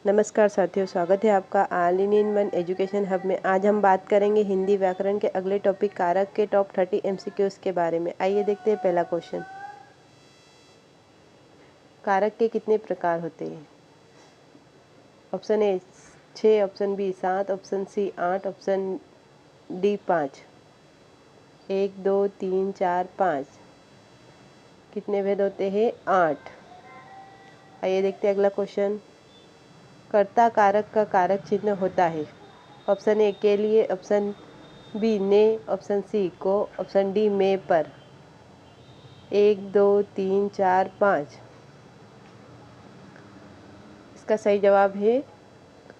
नमस्कार साथियों, स्वागत है आपका all in one education hub में। आज हम बात करेंगे हिंदी व्याकरण के अगले टॉपिक कारक के टॉप 30 एमसीक्यूज के बारे में। आइए देखते हैं पहला क्वेश्चन। कारक के कितने प्रकार होते हैं? Option A 6, option B 7, option C 8, option D 5। 1 2 3 4 5। कितने भेद होते हैं? 8। आइए देखते हैं अगला क्वेश्चन। कर्ता कारक का कारक चिन्ह होता है। ऑप्शन ए के लिए, ऑप्शन बी ने, ऑप्शन सी को, ऑप्शन डी में पर। 1 2 3 4 5। इसका सही जवाब है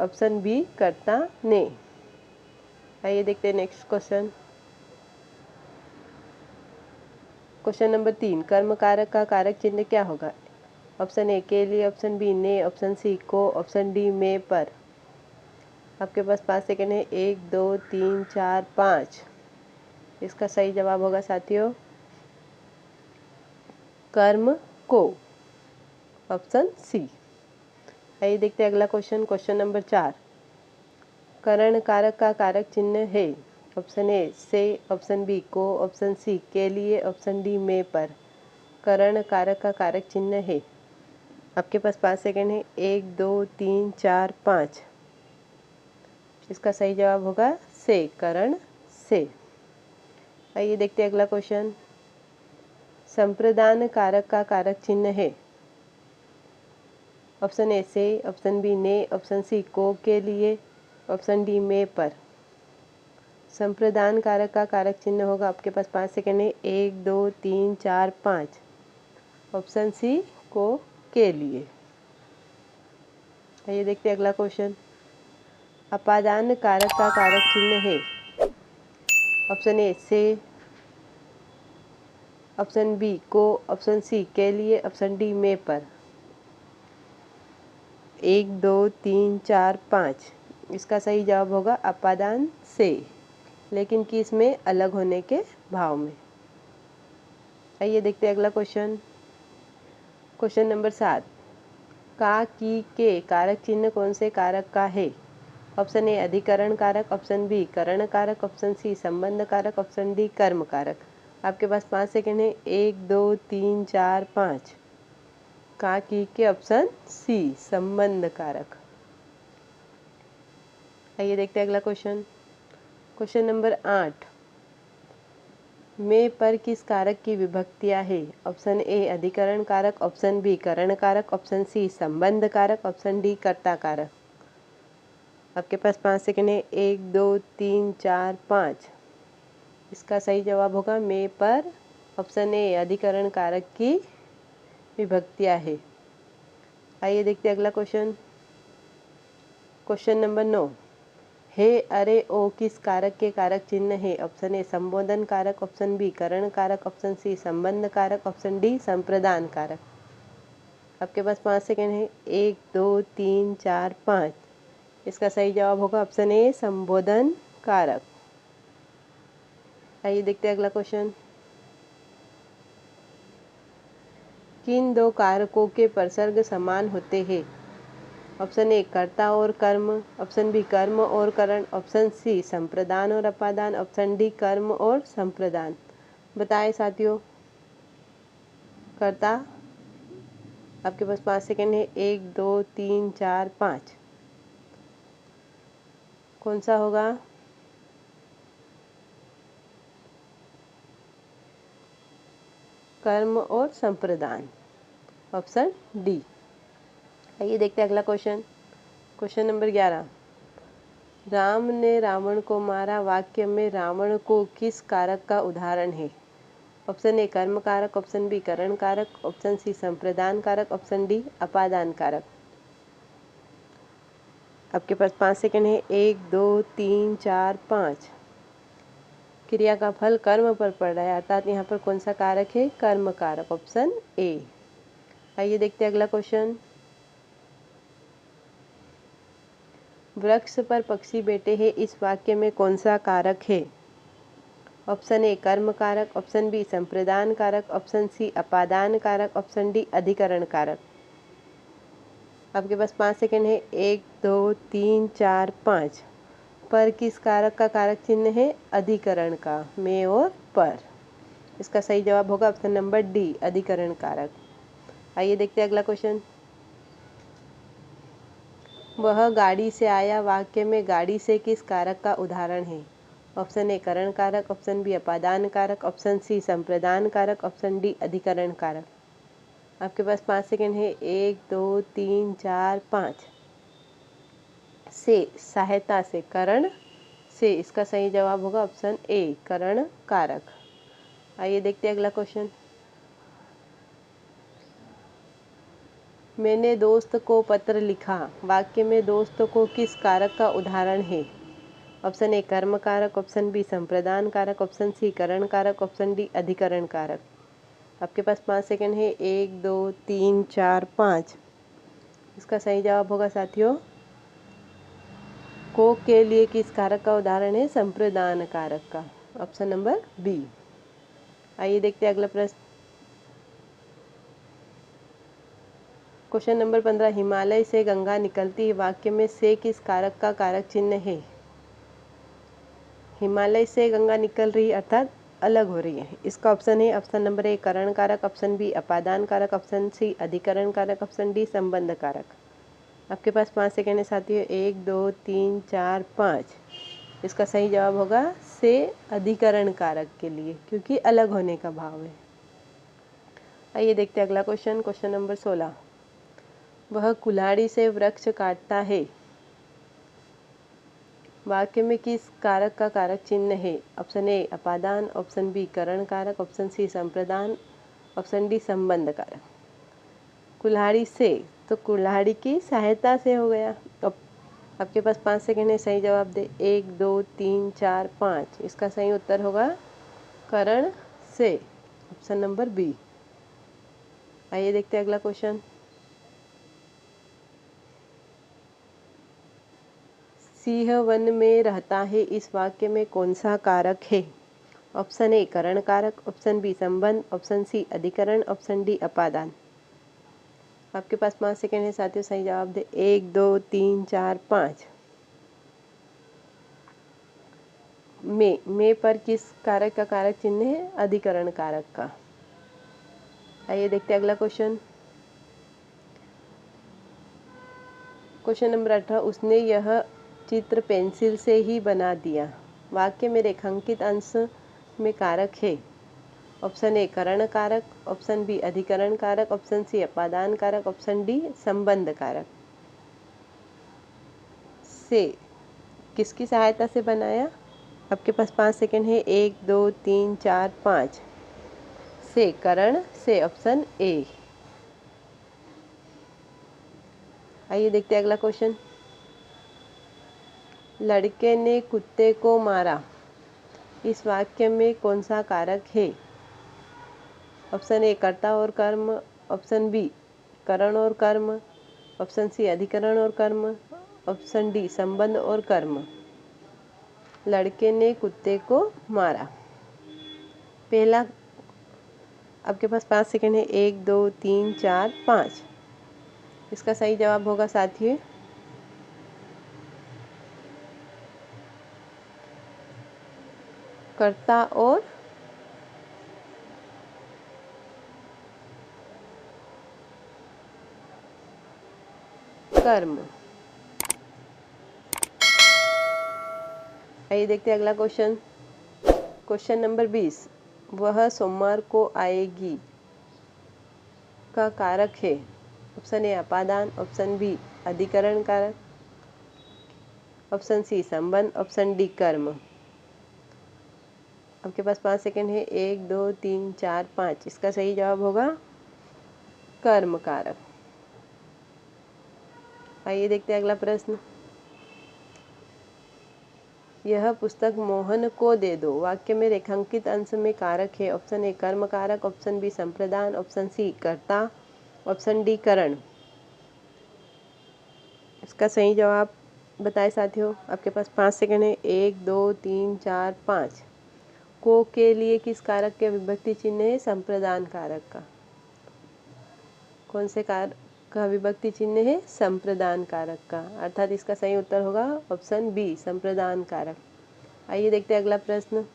ऑप्शन बी कर्ता ने। आइए देखते हैं नेक्स्ट क्वेश्चन। क्वेश्चन नंबर 3, कर्म कारक का कारक चिन्ह क्या होगा? ऑप्शन ए के लिए, ऑप्शन बी ने, ऑप्शन सी को, ऑप्शन डी में पर। आपके पास 5 सेकंड है। 1 2 3 4 5। इसका सही जवाब होगा साथियों कर्म को, ऑप्शन सी। आइए देखते हैं अगला क्वेश्चन। क्वेश्चन नंबर 4, करण कारक का कारक चिन्ह है। ऑप्शन ए से, ऑप्शन बी को, ऑप्शन सी के लिए, ऑप्शन डी में पर। करण कारक का कारक चिन्ह है। आपके पास 5 सेकंड है। 1 2 3 4 5। इसका सही जवाब होगा से, करण से। आइए देखते हैं अगला क्वेश्चन। संप्रदान कारक का कारक चिन्ह है। ऑप्शन ए से, ऑप्शन बी ने, ऑप्शन सी को, के लिए, ऑप्शन डी में पर। संप्रदान कारक का कारक चिन्ह होगा। आपके पास 5 सेकंड है। 1 2 3 4 5। ऑप्शन सी को, के लिए। आइए देखते हैं अगला क्वेश्चन। अपादान कारक का कारक चिन्ह है। ऑप्शन ए से, ऑप्शन बी को, ऑप्शन सी के लिए, ऑप्शन डी में पर। 1 2 3 4 5। इसका सही जवाब होगा अपादान से, लेकिन किस में? अलग होने के भाव में। आइए देखते हैं अगला क्वेश्चन। क्वेश्चन नंबर 7, का, की, के कारक चिन्ह कौन से कारक का है? ऑप्शन ए अधिकरण कारक, ऑप्शन बी करण कारक, ऑप्शन सी संबंध कारक, ऑप्शन डी कर्म कारक। आपके पास 5 सेकंड है। 1 2 3 4 5। का, की, के, ऑप्शन सी संबंध कारक। आइए देखते हैं अगला क्वेश्चन। क्वेश्चन नंबर 8, में पर किस कारक की विभक्तियां है? ऑप्शन ए अधिकरण कारक, ऑप्शन बी करण कारक, ऑप्शन सी संबंध कारक, ऑप्शन डी कर्ता कारक। आपके पास 5 सेकंड है। 1 2 3 4 5। इसका सही जवाब होगा में पर, ऑप्शन ए अधिकरण कारक की विभक्तियां है। आइए देखते हैं अगला क्वेश्चन। क्वेश्चन नंबर 9, हे, अरे, ओ किस कारक के कारक चिन्ह है? ऑप्शन ए संबोधन कारक, ऑप्शन बी करण कारक, ऑप्शन सी संबंध कारक, ऑप्शन डी संप्रदान कारक। आपके पास 5 सेकंड है। 1 2 3 4 5। इसका सही जवाब होगा ऑप्शन ए संबोधन कारक। आइए देखते हैं अगला क्वेश्चन। किन दो कारकों के प्रसर्ग समान होते हैं? ऑप्शन ए कर्ता और कर्म, ऑप्शन बी कर्म और करण, ऑप्शन सी संप्रदान और अपादान, ऑप्शन डी कर्म और संप्रदान। बताएं साथियों। कर्ता, आपके पास 5 सेकंड है। 1 2 3 4 5। कौन सा होगा? कर्म और संप्रदान, ऑप्शन डी। आइए देखते हैं अगला क्वेश्चन। क्वेश्चन नंबर 11, राम ने रावण को मारा वाक्य में रावण को किस कारक का उदाहरण है? ऑप्शन ए कर्म कारक, ऑप्शन बी करण कारक, ऑप्शन सी संप्रदान कारक, ऑप्शन डी अपादान कारक। आपके पास 5 सेकंड है। 1 2 3 4 5। क्रिया का फल कर्म पर पड़ रहा है, अर्थात यहाँ पर कौन सा कारक है? कर्म कारक, ऑप्शन ए। आइए देखते हैं अगला क्वेश्चन। वृक्ष पर पक्षी बैठे हैं, इस वाक्य में कौन सा कारक है? ऑप्शन ए कर्म कारक, ऑप्शन बी संप्रदान कारक, ऑप्शन सी अपादान कारक, ऑप्शन डी अधिकरण कारक। आपके पास 5 सेकंड है। 1 2 3 4 5। पर किस कारक का कारक चिन्ह है? अधिकरण का, में और पर। इसका सही जवाब होगा ऑप्शन नंबर डी, अधिकरण कारक। आइए देखते हैं अगला क्वेश्चन। वह गाड़ी से आया वाक्य में गाड़ी से किस कारक का उदाहरण है? ऑप्शन ए करण कारक, ऑप्शन बी अपादान कारक, ऑप्शन सी संप्रदान कारक, ऑप्शन डी अधिकरण कारक। आपके पास 5 सेकंड है। 1 2 3 4 5। से, सहायता से, करण से। इसका सही जवाब होगा ऑप्शन ए, करण कारक। आइए देखते हैं अगला क्वेश्चन। मैंने दोस्त को पत्र लिखा वाक्य में दोस्त को किस कारक का उदाहरण है? ऑप्शन ए कर्म कारक, ऑप्शन बी संप्रदान कारक, ऑप्शन सी करण कारक, ऑप्शन डी अधिकरण कारक। आपके पास 5 सेकंड है। 1 2 3 4 5। इसका सही जवाब होगा साथियों, को के लिए किस कारक का उदाहरण है? संप्रदान कारक का, ऑप्शन नंबर बी। आइए देखते हैं अगला प्रश्न। Question number 15। हिमालय से गंगा निकलती है वाक्य में से किस कारक का कारक चिन्ह है? हिमालय से गंगा निकल रही अर्थात अलग हो रही है। इसका ऑप्शन है ऑप्शन नंबर ए करण कारक, ऑप्शन बी अपादान कारक, ऑप्शन सी अधिकरण कारक, ऑप्शन डी संबंध कारक। आपके पास 5 सेकेंड है साथियों। 1 2 3 4 5। इसका सही जवाब होगा से, अधिकरण कारक के लिए, क्योंकि अलग होने का भाव है। आइए देखते हैं अगला क्वेश्चन। Question number 16। वह कुल्हाड़ी से वृक्ष काटता है वाक्य में किस कारक का कारक चिन्ह है? ऑप्शन ए अपादान, ऑप्शन बी करण कारक, ऑप्शन सी संप्रदान, ऑप्शन डी संबंध कारक। कुल्हाड़ी से, तो कुल्हाड़ी की सहायता से हो गया। अब आपके पास 5 सेकंड है, सही जवाब दे। 1 2 3 4 5। इसका सही उत्तर होगा करण से, ऑप्शन नंबर बी। आइए देखते हैं अगला क्वेश्चन। सिंह वन में रहता है इस वाक्य में कौन सा कारक है? ऑप्शन ए करण कारक, ऑप्शन बी संबंध, ऑप्शन सी अधिकरण, ऑप्शन डी अपादान। आपके पास 5 सेकंड है साथियों, सही जवाब दे। 1 2 3 4 5। में पर किस कारक का कारक चिन्ह है? अधिकरण कारक का। आइए देखते हैं अगला क्वेश्चन। Question number 18। उसने यह चित्र पेंसिल से ही बना दिया वाक्य में रेखांकित अंश में कारक है? ऑप्शन ए करण कारक, ऑप्शन बी अधिकरण कारक, ऑप्शन सी अपादान कारक, ऑप्शन डी संबंध कारक। से, किसकी सहायता से बनाया? आपके पास 5 सेकंड है। 1 2 3 4 5। से, करण से, ऑप्शन ए। आइए देखते हैं अगला क्वेश्चन। लड़के ने कुत्ते को मारा इस वाक्य में कौन सा कारक है? ऑप्शन ए कर्ता और कर्म, ऑप्शन बी करण और कर्म, ऑप्शन सी अधिकरण और कर्म, ऑप्शन डी संबंध और कर्म। लड़के ने कुत्ते को मारा, पहला। आपके पास 5 सेकंड है। 1 2 3 4 5। इसका सही जवाब होगा साथियों कर्ता और कर्म। आइए देखते हैं अगला क्वेश्चन। Question number 20। वह सोमवार को आएगी का कारक है? ऑप्शन ए अपादान, ऑप्शन बी अधिकरण कारक, ऑप्शन सी संबंध, ऑप्शन डी कर्म। आपके पास 5 सेकंड है। 1 2 3 4 5। इसका सही जवाब होगा कर्म कारक। आइए देखते हैं अगला प्रश्न। यह पुस्तक मोहन को दे दो वाक्य में रेखांकित अंश में कारक है? ऑप्शन ए कर्म कारक, ऑप्शन बी संप्रदान, ऑप्शन सी कर्ता, ऑप्शन डी करण। इसका सही जवाब बताएं साथियों। आपके पास 5 सेकंड है। 1 2 3 4 5। को के लिए किस कारक के विभक्ति चिन्ह है? संप्रदान कारक का। कौन से का विभक्ति चिन्ह है संप्रदान कारक का, अर्थात इसका सही उत्तर होगा ऑप्शन बी संप्रदान कारक। आइए देखते हैं अगला प्रश्न।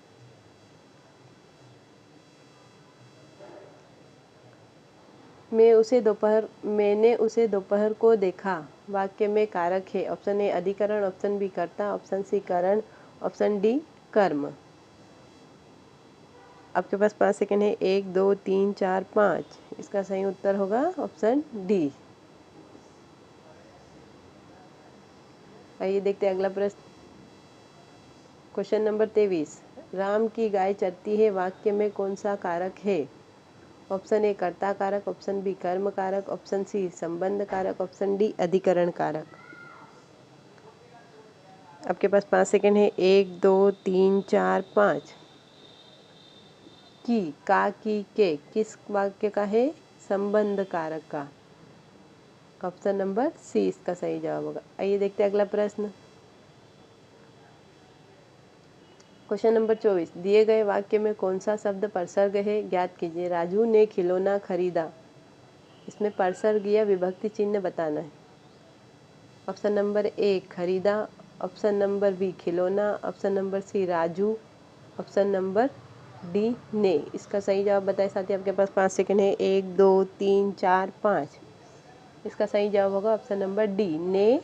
मैंने उसे दोपहर को देखा वाक्य में कारक है। ऑप्शन ए अधिकरण, ऑप्शन बी कर्ता, ऑप्शन सी कारण, ऑप्शन डी कर्म। आपके पास 5 सेकंड है। 1 2 3 4 5। इसका सही उत्तर होगा ऑप्शन डी। आइए देखते हैं अगला प्रश्न। Question number 23। राम की गाय चरती है वाक्य में कौन सा कारक है? ऑप्शन ए कर्ता कारक, ऑप्शन बी कर्म कारक, ऑप्शन सी संबंध कारक, ऑप्शन डी अधिकरण कारक। आपके पास 5 सेकंड है। 1 2 3 4 5। की, का, की, के किस वाक्य का है? संबंध कारक का। ऑप्शन नंबर सी इसका सही जवाब होगा। आइए देखते हैं अगला प्रश्न। Question number 24। दिए गए वाक्य में कौन सा शब्द परसर्ग है? ज्ञात कीजिए। राजू ने खिलौना खरीदा। इसमें परसर्ग या विभक्ति चिन्ह बताना है। ऑप्शन नंबर ए खरीदा, ऑप्शन नंबर बी खिलौना, option number C Raju, option number D ने। इसका सही जवाब बताए साथी। आपके पास 5 सेकंड है। 1 2 3 4 5। इसका सही जवाब होगा ऑप्शन नंबर डी ने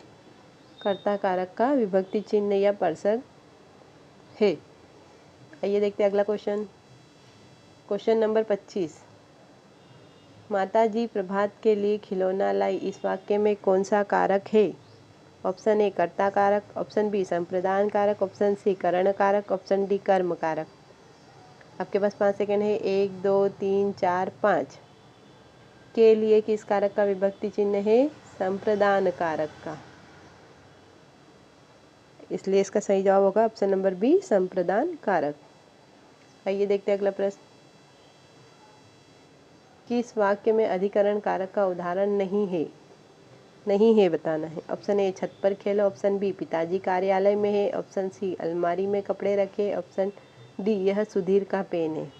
कर्ता कारक का विभक्ति चिन्ह या परसर्ग है। आइए देखते हैं अगला क्वेश्चन। Question number 25। माताजी प्रभात के लिए खिलौना लाई। इस वाक्य में कौन सा कारक है? ऑप्शन ए कर्ता कारक, ऑप्शन बी संप्रदान कारक, ऑप्शन सी करण कारक, ऑप्शन डी कर्म कारक। आपके पास 5 सेकंड है। 1 2 3 4 5। के लिए किस कारक का विभक्ति चिन्ह है? संप्रदान कारक का, इसलिए इसका सही जवाब होगा ऑप्शन नंबर बी संप्रदान कारक। आइए देखते हैं अगला प्रश्न। किस वाक्य में अधिकरण कारक का उदाहरण नहीं है बताना है। ऑप्शन ए छत पर खेलो, ऑप्शन बी पिताजी कार्यालय में है, ऑप्शन सी अलमारी में कपड़े रखे, ऑप्शन डी यह सुधीर का पेन है।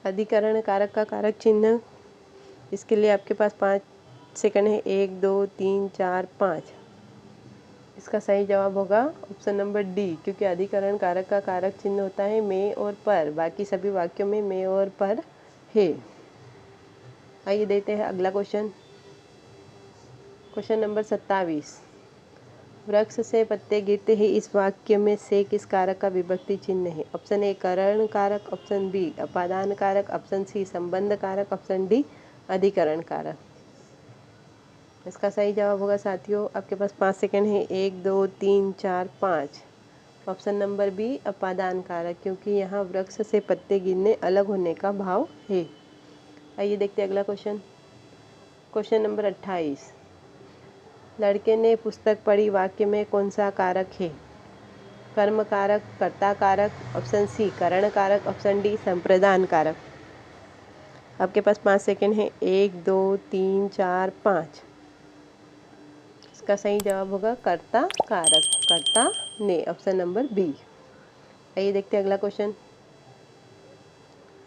अधिकरण कारक का कारक चिन्ह, इसके लिए आपके पास 5 सेकंड है। 1 2 3 4 5। इसका सही जवाब होगा ऑप्शन नंबर डी, क्योंकि अधिकरण कारक का कारक चिन्ह होता है में और पर। बाकी सभी वाक्यों में में और पर है। आइए देखते हैं अगला क्वेश्चन। Question number 27। वृक्ष से पत्ते गिरते हैं। इस वाक्य में से किस कारक का विभक्ति चिन्ह है? ऑप्शन ए करण कारक, ऑप्शन बी अपादान कारक, ऑप्शन सी संबंध कारक, ऑप्शन डी अधिकरण कारक। इसका सही जवाब होगा साथियों, आपके पास 5 सेकंड है। 1 2 3 4 5। ऑप्शन नंबर बी अपादान कारक, क्योंकि यहाँ वृक्ष से पत्ते गिरने अलग होने का भाव है। आइए देखते हैं अगला क्वेश्चन। Question number 28। लड़के ने पुस्तक पढ़ी वाक्य में कौन सा कारक है? कर्म कारक, कर्ता कारक, ऑप्शन सी करण कारक, ऑप्शन डी संप्रदान कारक। आपके पास 5 सेकंड है। 1 2 3 4 5। इसका सही जवाब होगा कर्ता कारक, कर्ता ने, ऑप्शन नंबर बी। आइए देखते हैं अगला क्वेश्चन।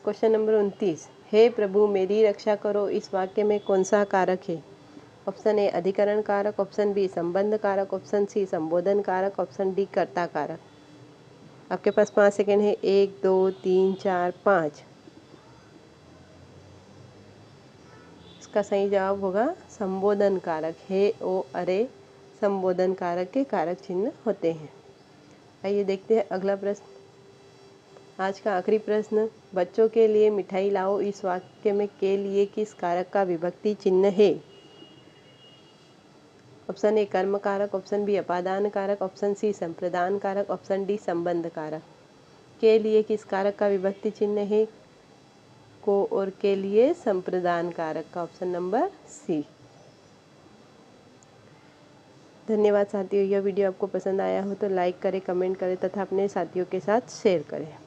Question number 29। हे प्रभु मेरी रक्षा करो। इस वाक्य में कौन सा कारक है? ऑप्शन ए अधिकरण कारक, ऑप्शन बी संबंध कारक, ऑप्शन सी संबोधन कारक, ऑप्शन डी कर्ता कारक। आपके पास 5 सेकंड है। 1 2 3 4 5। इसका सही जवाब होगा संबोधन कारक। हे ओ अरे संबोधन कारक के कारक चिन्ह होते हैं। आइए देखते हैं अगला प्रश्न। आज का आखिरी प्रश्न। बच्चों के लिए मिठाई लाओ। इस वाक्य में के लिए किस कारक का विभक्ति चिन्ह है? ऑप्शन ए कर्म कारक, ऑप्शन बी अपादान कारक, ऑप्शन सी संप्रदान कारक, ऑप्शन डी संबंध कारक। के लिए किस कारक का विभक्ति चिन्ह है? को और के लिए संप्रदान कारक का, ऑप्शन नंबर सी। धन्यवाद साथियों। यह वीडियो आपको पसंद आया हो तो लाइक करें, कमेंट करें तथा अपने साथियों के साथ शेयर करें।